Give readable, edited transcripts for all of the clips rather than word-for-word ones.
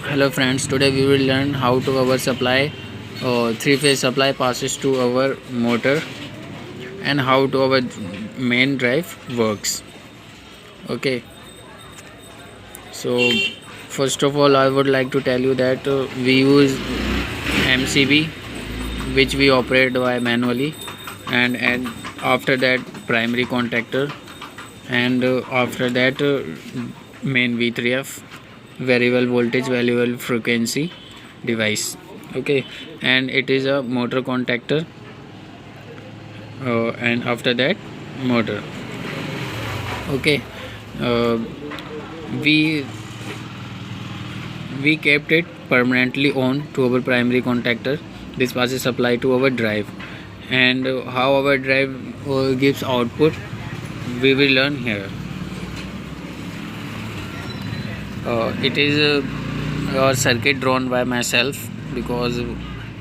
Hello friends, today we will learn how to our supply three-phase supply passes to our motor and how to our main drive works. Okay, so first of all I would like to tell you that we use MCB which we operate by manually, and after that primary contactor, and after that main V3F variable voltage variable frequency device. Okay, and it is a motor contactor, and after that motor. Okay, uh, we we kept it permanently on to our primary contactor. This passes supply to our drive, and how our drive gives output we will learn here. It is a circuit drawn by myself because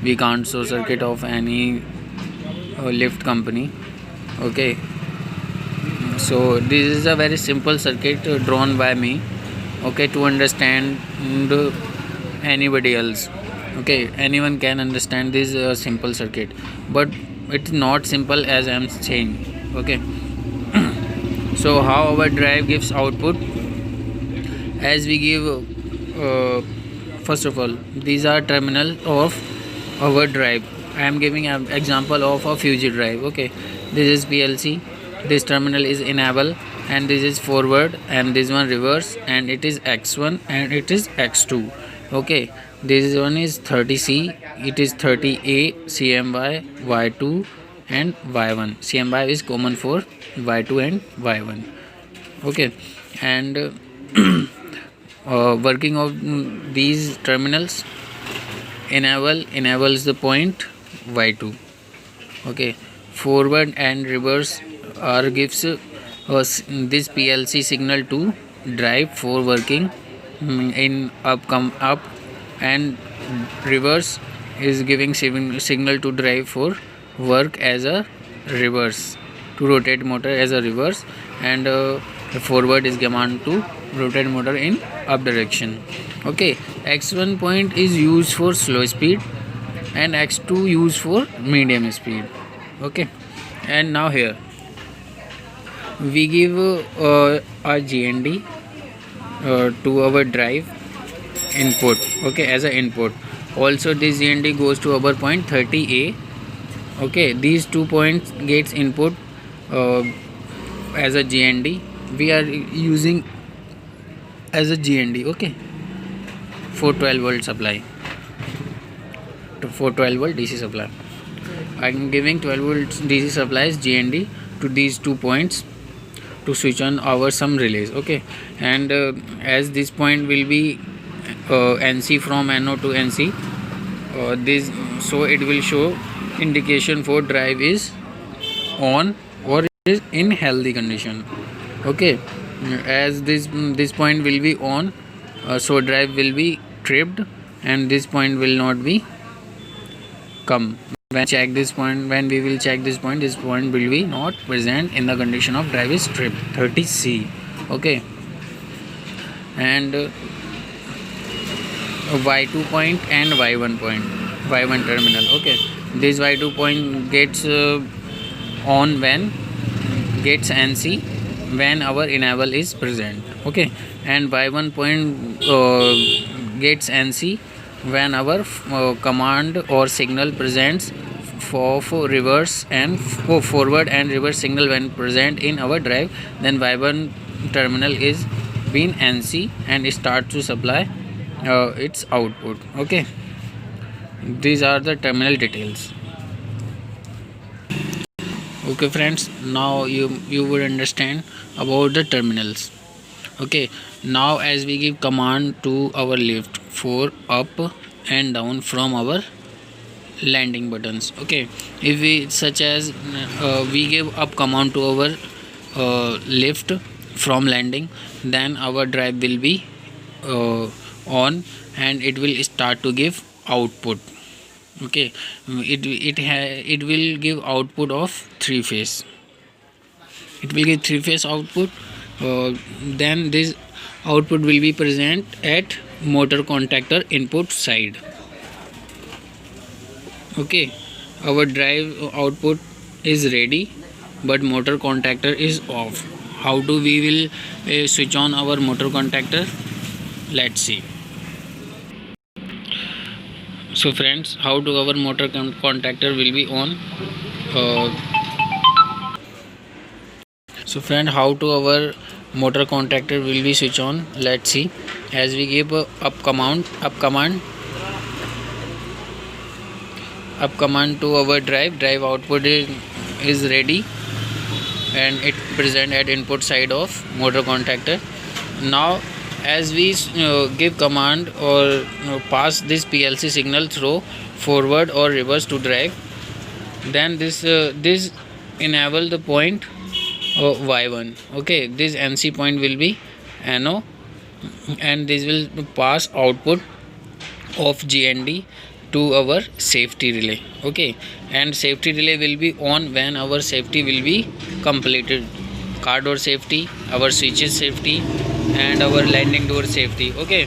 we can't show circuit of any lift company. Okay, so this is a very simple circuit drawn by me. Okay, to understand anybody else. Okay, anyone can understand this simple circuit, but it's not simple as I'm saying. Okay, so how our drive gives output, as we give first of all these are terminal of our drive. I am giving an example of a Fuji drive. Okay, this is PLC, this terminal is enable, and this is forward, and this one reverse, and it is X1 and it is X2. Okay, this one is 30C, it is 30A, CMY, Y2 and Y1. CMY is common for Y2 and Y1. Okay, and working of these terminals, enables the point Y2. Okay, forward and reverse are gives us this PLC signal to drive for working in up, and reverse is giving signal to drive for work as a reverse, to rotate motor as a reverse, and forward is command to rotate motor in up direction. Okay, X1 point is used for slow speed and X2 used for medium speed. Okay, and now here we give a GND to our drive input. Okay, as a input. Also this GND goes to our point 30A. Okay, these 2 points gets input uh, as a GND. We are using as a GND. Okay, for 12 volt supply, for 12 volt DC supply. I am giving 12 volt DC supplies GND to these 2 points to switch on our some relays. Okay, and as this point will be NC from NO to NC, this, so it will show indication for drive is on or is in healthy condition. Okay, as this point will be on, so drive will be tripped, and this point will not be come. When we will check this point will be not present in the condition of drive is tripped, 30C. Okay, and Y2 point and Y1 point, Y1 terminal. Okay, this Y2 point gets on when gets NC when our enable is present. Okay, and Y1 point gets NC when our command or signal presents for reverse and for forward and reverse signal when present in our drive, then Y1 terminal is been NC and start to supply its output. Okay, these are the terminal details. Okay friends, now you would understand about the terminals. Okay, now as we give command to our lift for up and down from our landing buttons. Okay, if we such as we give up command to our lift from landing, then our drive will be on and it will start to give output. Okay, it will give output of 3 phase. It will give 3 phase output. Then this output will be present at motor contactor input side. Okay, our drive output is ready, but motor contactor is off. How do we will switch on our motor contactor? Let's see. So friends, how do our motor contactor will be on? Uh, so friend, how to our motor contactor will be switch on? Let's see. As we give up command to our drive output is ready, and it present at input side of motor contactor. Now as we give command or pass this PLC signal through forward or reverse to drive, then this enable the point Y1. Okay, this NC point will be NO, and this will pass output of GND to our safety relay. Okay, and safety relay will be on when our safety will be completed. Car door safety, our switches safety, and our landing door safety. Okay,